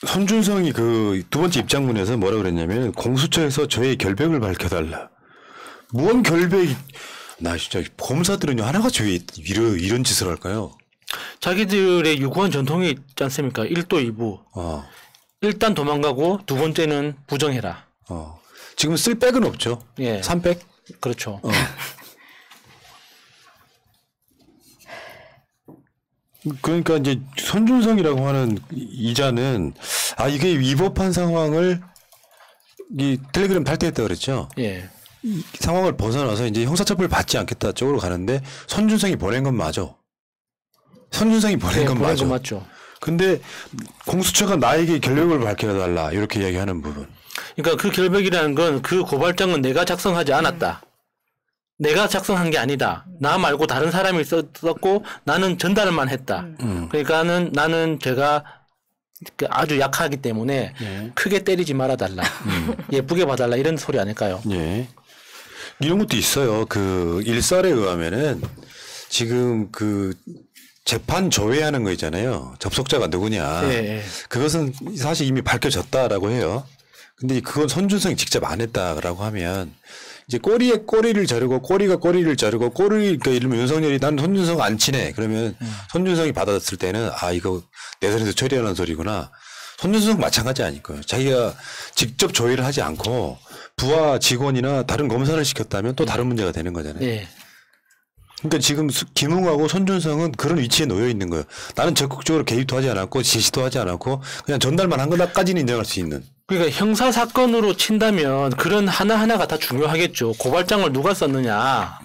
손준성이 그 두 번째 입장문에서 뭐라 그랬냐면 공수처에서 저의 결백을 밝혀달라. 무언 결백이 나 진짜 검사들은요 하나같이 왜 이런 짓을 할까요? 자기들의 유구한 전통이 있지 않습니까? 1도 2부. 일단 도망가고 두 번째는 부정해라. 지금 쓸 백은 없죠. 예. 3백? 그렇죠. 그러니까 이제 손준성이라고 하는 이자는 이게 위법한 상황을 이 텔레그램 탈퇴했다 그랬죠. 예. 이 상황을 벗어나서 이제 형사처벌 받지 않겠다 쪽으로 가는데 손준성이 보낸 건 맞아. 손준성이 보낸 건 맞아. 맞죠. 근데 공수처가 나에게 결백을 밝혀달라 이렇게 이야기하는 부분. 그러니까 그 결백이라는 건 그 고발장은 내가 작성하지 않았다. 내가 작성한 게 아니다. 나 말고 다른 사람이 썼고 나는 전달만 했다. 그러니까는 나는 제가 아주 약하기 때문에 크게 때리지 말아달라. 예쁘게 봐달라 이런 소리 아닐까요? 예. 이런 것도 있어요. 그 일설에 의하면은 지금 그 재판 조회하는 거 있잖아요. 접속자가 누구냐. 예. 그것은 사실 이미 밝혀졌다라고 해요. 근데 그건 손준성이 직접 안 했다라고 하면 이제 꼬리에 꼬리를 자르고 꼬리가 꼬리를 자르고 그러니까 이러면 윤석열이 난 손준성 안 친해. 그러면 손준성이 받았을 때는 이거 내 손에서 처리하는 소리구나. 손준성 마찬가지 아닐 거예요. 자기가 직접 조회를 하지 않고 부하 직원이나 다른 검사를 시켰다면 또 다른 문제가 되는 거잖아요. 예. 그러니까 지금 김웅하고 손준성은 그런 위치에 놓여 있는 거예요. 나는 적극적으로 개입도 하지 않았고 지시도 하지 않았고 그냥 전달만 한 거다까지는 인정할 수 있는. 그러니까 형사 사건으로 친다면 그런 하나하나가 다 중요하겠죠. 고발장을 누가 썼느냐.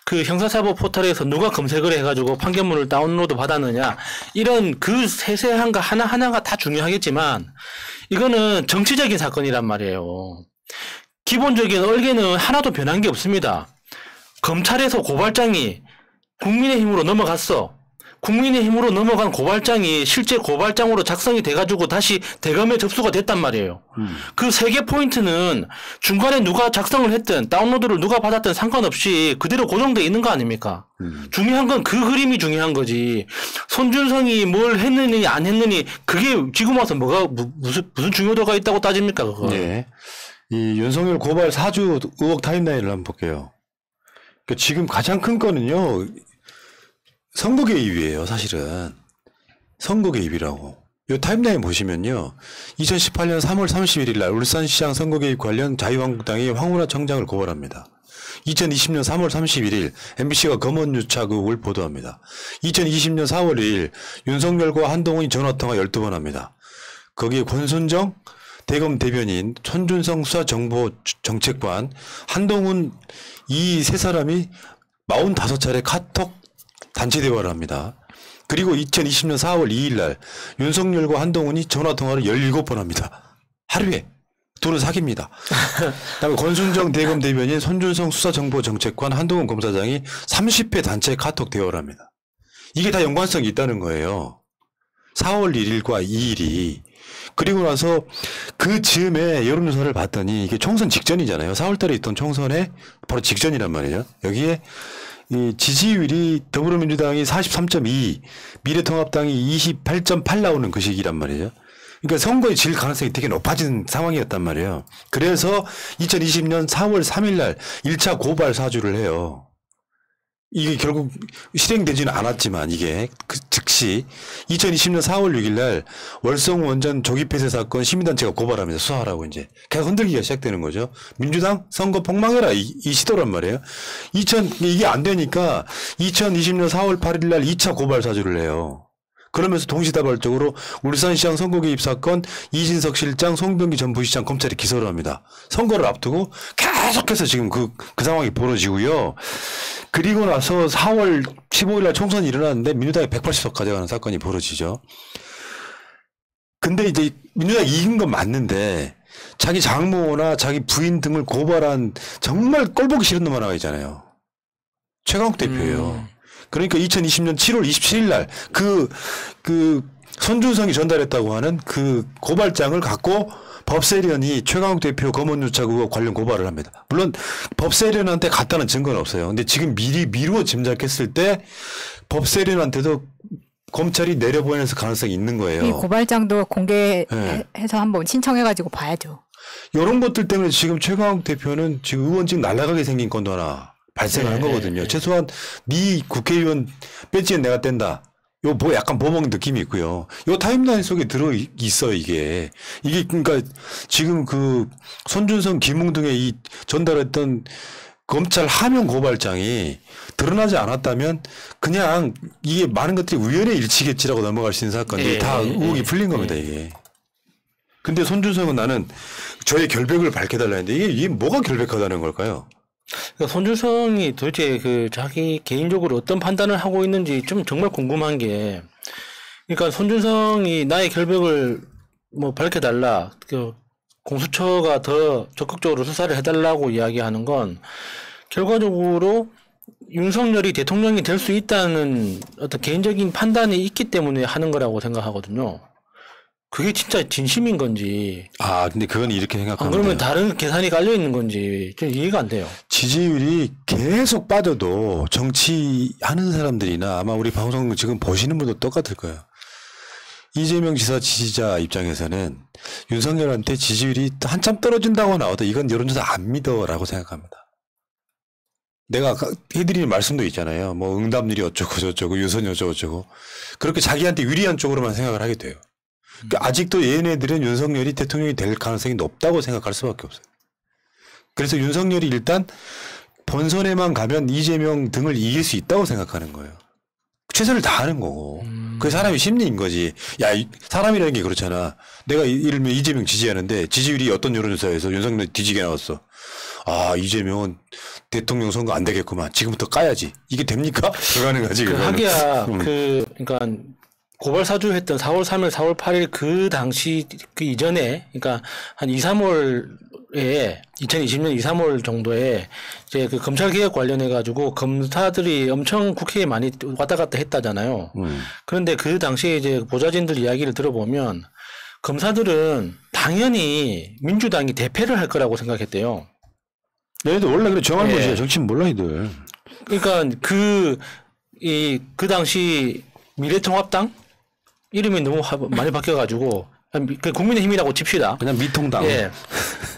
그 형사사법 포털에서 누가 검색을 해가지고 판결문을 다운로드 받았느냐. 이런 그 세세한 거 하나하나가 다 중요하겠지만 이거는 정치적인 사건이란 말이에요. 기본적인 얼개는 하나도 변한 게 없습니다. 검찰에서 고발장이 국민의힘으로 넘어갔어. 국민의힘으로 넘어간 고발장이 실제 고발장으로 작성이 돼가지고 다시 대검에 접수가 됐단 말이에요. 그 세 개 포인트는 중간에 누가 작성을 했든 다운로드를 누가 받았든 상관없이 그대로 고정돼 있는 거 아닙니까? 중요한 건 그 그림이 중요한 거지. 손준성이 뭘 했느니 안 했느니 그게 지금 와서 뭐가 무슨 중요도가 있다고 따집니까 그거. 네. 이 윤석열 고발 사주 의혹 타임라인을 한번 볼게요. 그러니까 지금 가장 큰 거는요. 선거 개입이에요, 사실은. 선거 개입이라고. 요 타임라인 보시면요. 2018년 3월 31일 날 울산시장 선거 개입 관련 자유한국당이 황운하 청장을 고발합니다. 2020년 3월 31일 MBC가 검언유착 의혹을 보도합니다. 2020년 4월 2일 윤석열과 한동훈이 전화통화 12번 합니다. 거기에 권순정 대검 대변인, 손준성 수사정보정책관, 한동훈 이 세 사람이 45차례 카톡 단체 대화를 합니다. 그리고 2020년 4월 2일 날 윤석열과 한동훈이 전화통화를 17번 합니다. 하루에. 둘은 사깁니다. 그다음에 권순정 대검 대변인, 손준성 수사정보정책관, 한동훈 검사장이 30회 단체 카톡 대화를 합니다. 이게 다 연관성이 있다는 거예요. 4월 1일과 2일이. 그리고 나서 그 즈음에 여론조사를 봤더니 이게 총선 직전이잖아요. 4월 달에 있던 총선에 바로 직전이란 말이죠. 여기에 이 지지율이 더불어민주당이 43.2, 미래통합당이 28.8 나오는 그 시기란 말이죠. 그러니까 선거에 질 가능성이 되게 높아진 상황이었단 말이에요. 그래서 2020년 4월 3일 날 1차 고발 사주를 해요. 이게 결국 실행되지는 않았지만 이게 즉시 2020년 4월 6일 날 월성 원전 조기 폐쇄 사건 시민단체가 고발합니다. 수사하라고 이제 계속 흔들기가 시작되는 거죠. 민주당 선거 폭망해라 이 시도란 말이에요. 이게 안 되니까 2020년 4월 8일 날 2차 고발 사주를 해요. 그러면서 동시다발적으로 울산시장 선거 개입 사건 이진석 실장, 송병기 전 부시장 검찰이 기소를 합니다. 선거를 앞두고 계속해서 지금 그 상황이 벌어지고요. 그리고 나서 4월 15일 날 총선이 일어났는데 민주당이 180석 가져가는 사건이 벌어지죠. 근데 이제 민주당이 이긴 건 맞는데 자기 장모나 자기 부인 등을 고발한 정말 꼴보기 싫은 놈 하나가 있잖아요. 최강욱 대표예요. 그러니까 2020년 7월 27일 날 손준성이 전달했다고 하는 그 고발장을 갖고 법세련이 최강욱 대표 검언유착 의혹 관련 고발을 합니다. 물론 법세련한테 갔다는 증거는 없어요. 근데 지금 미루어 짐작했을 때 법세련한테도 검찰이 내려보낼 가능성이 있는 거예요. 이 고발장도 공개해서 네. 한번 신청해가지고 봐야죠. 이런 것들 때문에 지금 최강욱 대표는 지금 의원직 날아가게 생긴 건도 하나 발생한 거거든요. 최소한 네 국회의원 배지는 내가 뗀다. 요 뭐 약간 보복 느낌이 있고요. 요 타임라인 속에 들어 있어요, 이게. 이게 그러니까 지금 그 손준성, 김웅 등의 이 전달했던 검찰 하명 고발장이 드러나지 않았다면 그냥 이게 많은 것들이 우연의 일치겠지라고 넘어갈 수 있는 사건들이 다 의혹이 풀린 겁니다, 이게. 근데 손준성은 나는 저의 결백을 밝혀달라 했는데 이게 뭐가 결백하다는 걸까요? 그러니까 손준성이 도대체 그 자기 개인적으로 어떤 판단을 하고 있는지 좀 정말 궁금한 게, 그러니까 손준성이 나의 결백을 뭐 밝혀달라, 그 공수처가 더 적극적으로 수사를 해달라고 이야기하는 건 결과적으로 윤석열이 대통령이 될 수 있다는 어떤 개인적인 판단이 있기 때문에 하는 거라고 생각하거든요. 그게 진짜 진심인 건지. 아, 근데 그건 이렇게 생각합니다. 그러면 다른 계산이 깔려 있는 건지 좀 이해가 안 돼요. 지지율이 계속 빠져도 정치하는 사람들이나 아마 우리 방송 지금 보시는 분도 똑같을 거예요. 이재명 지사 지지자 입장에서는 윤석열한테 지지율이 한참 떨어진다고 나와도 이건 여론조사 안 믿어라고 생각합니다. 내가 아까 해드리는 말씀도 있잖아요. 뭐 응답률이 어쩌고 저쩌고 유선이 어쩌고 그렇게 자기한테 유리한 쪽으로만 생각을 하게 돼요. 그러니까 아직도 얘네들은 윤석열이 대통령이 될 가능성이 높다고 생각할 수밖에 없어요. 그래서 윤석열이 일단 본선에만 가면 이재명 등을 이길 수 있다고 생각하는 거예요. 최선을 다하는 거고. 그게 사람의 심리인 거지. 야, 사람이라는 게 그렇잖아. 내가 이를 들면 이재명 지지하는데 지지율이 어떤 여론조사에서 윤석열이 뒤지게 나왔어. 아, 이재명은 대통령 선거 안 되겠구만. 지금부터 까야지. 이게 됩니까? 불가능하지. 하기야 그러니까 고발 사주했던 4월 3일, 4월 8일 그 당시 그 이전에, 그러니까 한 2, 3월에 2020년 2, 3월 정도에 이제 그 검찰 개혁 관련해 가지고 검사들이 엄청 국회에 많이 왔다 갔다 했다잖아요. 그런데 그 당시에 이제 보좌진들 이야기를 들어보면 검사들은 당연히 민주당이 대패를 할 거라고 생각했대요. 얘네들 원래 그래 정할못이야. 정치는 몰라 이들. 그러니까 그 당시 미래통합당 이름이 너무 많이 바뀌어가지고 국민의힘이라고 칩시다. 그냥 미통당. 예.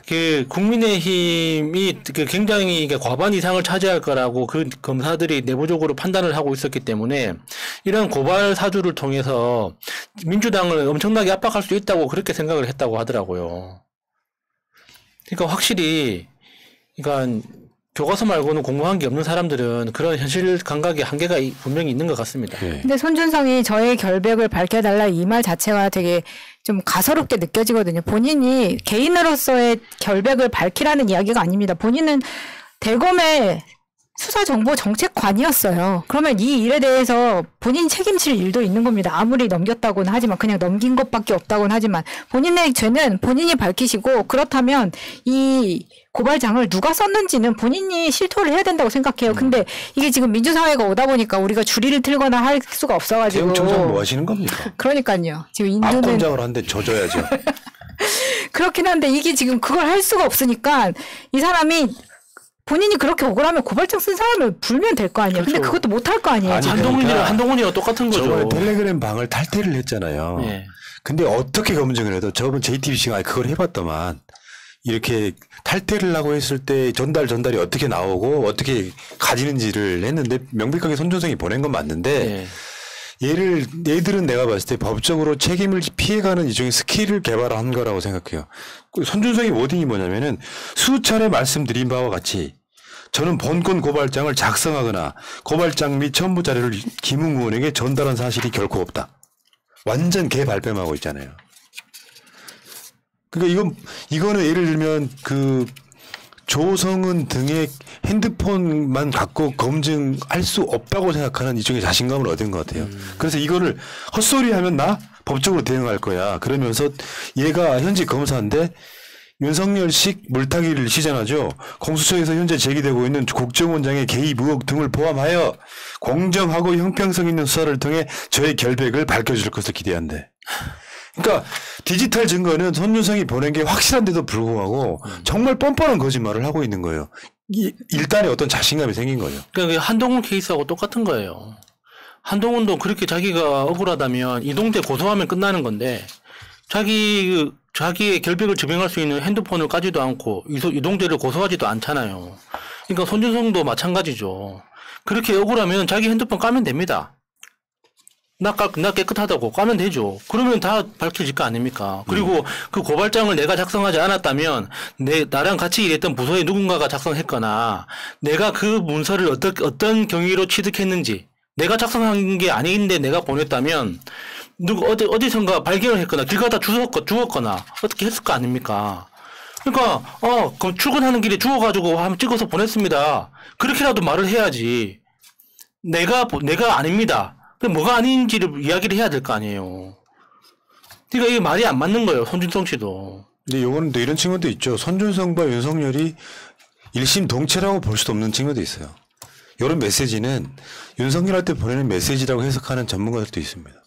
그 국민의힘이 그 굉장히 과반 이상을 차지할 거라고 그 검사들이 내부적으로 판단을 하고 있었기 때문에 이런 고발 사주를 통해서 민주당을 엄청나게 압박할 수 있다고 그렇게 생각을 했다고 하더라고요. 그러니까 확실히 그러니까 교과서 말고는 공부한 게 없는 사람들은 그런 현실 감각의 한계가 분명히 있는 것 같습니다. 네. 근데 손준성이 저의 결백을 밝혀달라 이 말 자체가 되게 좀 가소롭게 느껴지거든요. 본인이 개인으로서의 결백을 밝히라는 이야기가 아닙니다. 본인은 대검의 수사정보정책관이었어요. 그러면 이 일에 대해서 본인 책임질 일도 있는 겁니다. 아무리 넘겼다고는 하지만, 그냥 넘긴 것밖에 없다고는 하지만 본인의 죄는 본인이 밝히시고, 그렇다면 이 고발장을 누가 썼는지는 본인이 실토를 해야 된다고 생각해요. 근데 이게 지금 민주사회가 오다 보니까 우리가 주리를 틀거나 할 수가 없어가지고. 대형 총장 뭐 하시는 겁니까? 그러니까요. 지금 인도는 압권장을 한데 져줘야죠. 그렇긴 한데 이게 지금 그걸 할 수가 없으니까 이 사람이 본인이 그렇게 억울하면 고발장 쓴 사람을 불면 될 거 아니에요. 그렇죠. 근데 그것도 못할 거 아니에요. 아니, 지금. 한동훈이랑 똑같은 거죠. 저번에 텔레그램 방을 탈퇴를 했잖아요. 예. 근데 어떻게 검증을 해도 저번 JTBC가 그걸 해봤더만 이렇게 탈퇴를 하고 했을 때 전달이 어떻게 나오고 어떻게 가지는지를 했는데 명백하게 손준성이 보낸 건 맞는데 얘들은 내가 봤을 때 법적으로 책임을 피해가는 일종의 스킬을 개발한 거라고 생각해요. 손준성의 워딩이 뭐냐면은 수차례 말씀드린 바와 같이 저는 본건 고발장을 작성하거나 고발장 및 첨부 자료를 김웅 의원에게 전달한 사실이 결코 없다. 완전 개 발뺌하고 있잖아요. 그러니까 이거는 예를 들면 그 조성은 등의 핸드폰만 갖고 검증할 수 없다고 생각하는 일종의 자신감을 얻은 것 같아요. 그래서 이거를 헛소리하면 나 법적으로 대응할 거야. 그러면서 얘가 현직 검사인데 윤석열식 물타기를 시전하죠. 공수처에서 현재 제기되고 있는 국정원장의 개입 의혹 등을 포함하여 공정하고 형평성 있는 수사를 통해 저의 결백을 밝혀줄 것을 기대한대. 그러니까 디지털 증거는 손준성이 보낸 게 확실한데도 불구하고 정말 뻔뻔한 거짓말을 하고 있는 거예요. 일단의 어떤 자신감이 생긴 거죠. 그러니까 한동훈 케이스하고 똑같은 거예요. 한동훈도 그렇게 자기가 억울하다면 이동재 고소하면 끝나는 건데 자기의 결백을 증명할 수 있는 핸드폰을 까지도 않고 이동재를 고소하지도 않잖아요. 그러니까 손준성도 마찬가지죠. 그렇게 억울하면 자기 핸드폰 까면 됩니다. 나 깨끗하다고 까면 되죠. 그러면 다 밝혀질 거 아닙니까? 그리고 그 고발장을 내가 작성하지 않았다면 나랑 같이 일했던 부서의 누군가가 작성했거나 내가 그 문서를 어떤 경위로 취득했는지 내가 작성한 게 아닌데 내가 보냈다면 어디선가 발견을 했거나 길 가다 주웠거나 어떻게 했을 거 아닙니까? 그러니까 그럼 출근하는 길에 주워가지고 한번 찍어서 보냈습니다. 그렇게라도 말을 해야지. 내가 아닙니다. 그럼 뭐가 아닌지를 이야기를 해야 될 거 아니에요. 그러니까 이게 말이 안 맞는 거예요. 손준성 씨도. 근데 요거는 또 이런 측면도 있죠. 손준성과 윤석열이 일심동체라고 볼 수도 없는 측면도 있어요. 이런 메시지는 윤석열한테 보내는 메시지라고 해석하는 전문가들도 있습니다.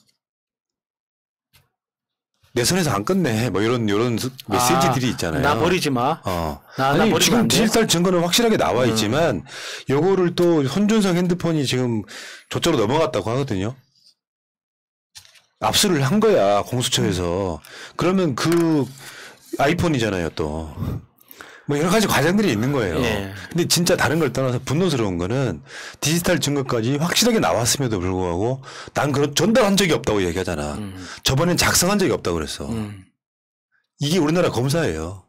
내 손에서 안 끝내. 뭐 이런 메시지들이 있잖아요. 나 버리지 마. 아니 지금 디지털 증거는 확실하게 나와 있지만 요거를 또 손준성 핸드폰이 지금 저쪽으로 넘어갔다고 하거든요. 압수를 한 거야 공수처에서. 그러면 그 아이폰이잖아요 또. 뭐 여러 가지 과정들이 있는 거예요. 예. 근데 진짜 다른 걸 떠나서 분노스러운 거는 디지털 증거까지 확실하게 나왔음에도 불구하고 난 그런 전달한 적이 없다고 얘기하잖아. 저번엔 작성한 적이 없다고 그랬어. 이게 우리나라 검사예요.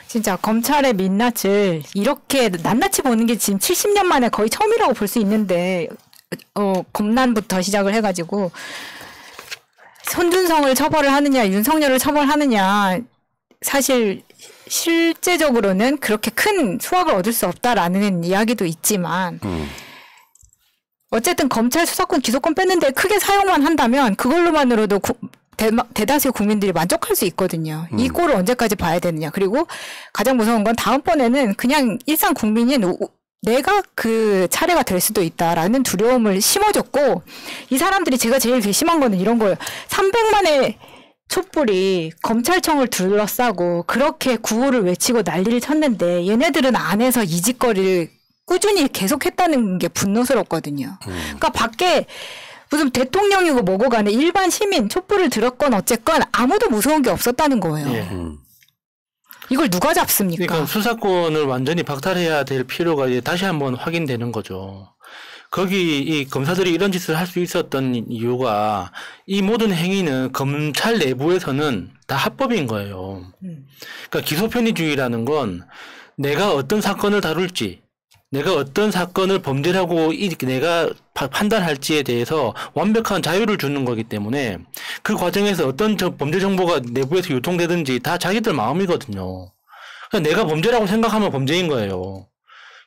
진짜 검찰의 민낯을 이렇게 낱낱이 보는 게 지금 70년 만에 거의 처음이라고 볼 수 있는데 검난부터 시작을 해가지고 손준성을 처벌을 하느냐 윤석열을 처벌하느냐 사실 실제적으로는 그렇게 큰 수확을 얻을 수 없다라는 이야기도 있지만 어쨌든 검찰 수사권 기소권 뺐는데 크게 사용만 한다면 그걸로만으로도 대다수의 국민들이 만족할 수 있거든요. 이 꼴을 언제까지 봐야 되느냐. 그리고 가장 무서운 건 다음번에는 그냥 일상 국민인 내가 그 차례가 될 수도 있다라는 두려움을 심어줬고 이 사람들이 제가 제일 괘씸한 거는 이런 거예요. 300만의 촛불이 검찰청을 둘러싸고 그렇게 구호를 외치고 난리를 쳤는데 얘네들은 안에서 이 짓거리를 꾸준히 계속했다는 게 분노스럽거든요. 그러니까 밖에 무슨 대통령이고 뭐고 간에 일반 시민 촛불을 들었건 어쨌건 아무도 무서운 게 없었다는 거예요. 예. 이걸 누가 잡습니까? 그러니까 수사권을 완전히 박탈해야 될 필요가 이제 다시 한번 확인되는 거죠. 거기 이 검사들이 이런 짓을 할 수 있었던 이유가 이 모든 행위는 검찰 내부에서는 다 합법인 거예요. 그러니까 기소편의주의라는 건 내가 어떤 사건을 다룰지 내가 어떤 사건을 범죄라고 내가 판단할지에 대해서 완벽한 자유를 주는 거기 때문에 그 과정에서 어떤 범죄 정보가 내부에서 유통되든지 다 자기들 마음이거든요. 그러니까 내가 범죄라고 생각하면 범죄인 거예요.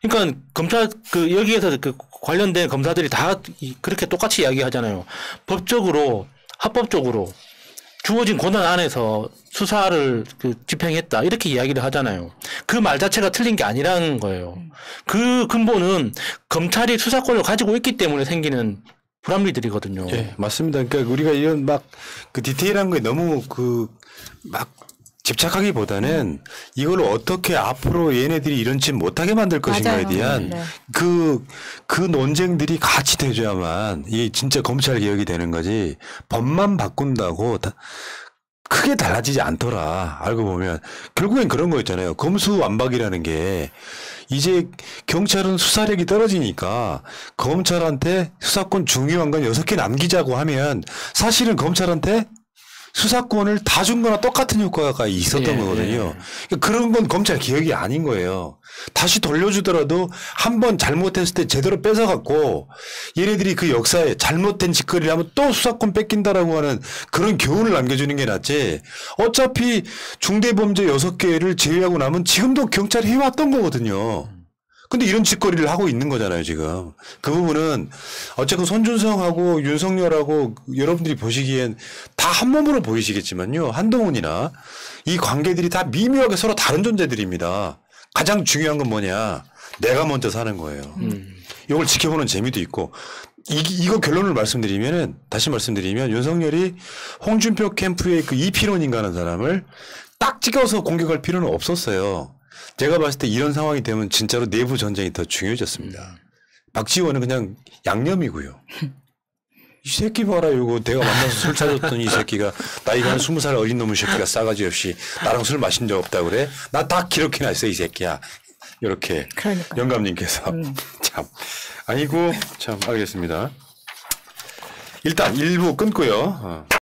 그러니까 검찰 여기에서 관련된 검사들이 다 그렇게 똑같이 이야기하잖아요. 법적으로 합법적으로 주어진 권한 안에서 수사를 집행했다 이렇게 이야기를 하잖아요. 그 말 자체가 틀린 게 아니라는 거예요. 그 근본은 검찰이 수사권을 가지고 있기 때문에 생기는 불합리들이거든요. 예, 맞습니다. 그러니까 우리가 이런 막 그 디테일한 거에 너무 막 집착하기보다는 이걸 어떻게 앞으로 얘네들이 이런 짓 못하게 만들 것인가에 대한 네. 그 논쟁들이 같이 되줘야만 이게 진짜 검찰 개혁이 되는 거지. 법만 바꾼다고 크게 달라지지 않더라. 알고 보면 결국엔 그런 거 있잖아요. 검수완박이라는 게 이제 경찰은 수사력이 떨어지니까 검찰한테 수사권 중요한 건 6개 남기자고 하면 사실은 검찰한테 수사권을 다 준 거나 똑같은 효과가 있었던 거거든요. 그러니까 그런 건 검찰 개혁이 아닌 거예요. 다시 돌려주더라도 한번 잘못했을 때 제대로 뺏어갖고 얘네들이 그 역사에 잘못된 짓거리를 하면 또 수사권 뺏긴다라고 하는 그런 교훈을 남겨주는 게 낫지. 어차피 중대범죄 6개를 제외하고 나면 지금도 경찰이 해왔던 거거든요. 근데 이런 짓거리를 하고 있는 거잖아요, 지금. 그 부분은 어쨌든 손준성하고 윤석열하고 여러분들이 보시기엔 다 한 몸으로 보이시겠지만요. 한동훈이나 이 관계들이 다 미묘하게 서로 다른 존재들입니다. 가장 중요한 건 뭐냐. 내가 먼저 사는 거예요. 이걸 지켜보는 재미도 있고. 이거 결론을 다시 말씀드리면 윤석열이 홍준표 캠프의 그 이필원인가 하는 사람을 딱 찍어서 공격할 필요는 없었어요. 제가 봤을 때 이런 상황이 되면 진짜로 내부 전쟁이 더 중요해졌습니다. 박지원은 그냥 양념이고요. 이 새끼 봐라, 이거 내가 만나서 술 사줬더니 이 새끼가 나이가 한 20살 어린 놈의 새끼가 싸가지 없이 나랑 술 마신 적 없다 그래? 나 다 기록해 놨어, 이 새끼야. 이렇게 그러니까요. 영감님께서 참 아이고 참 알겠습니다. 일단 1부 끊고요.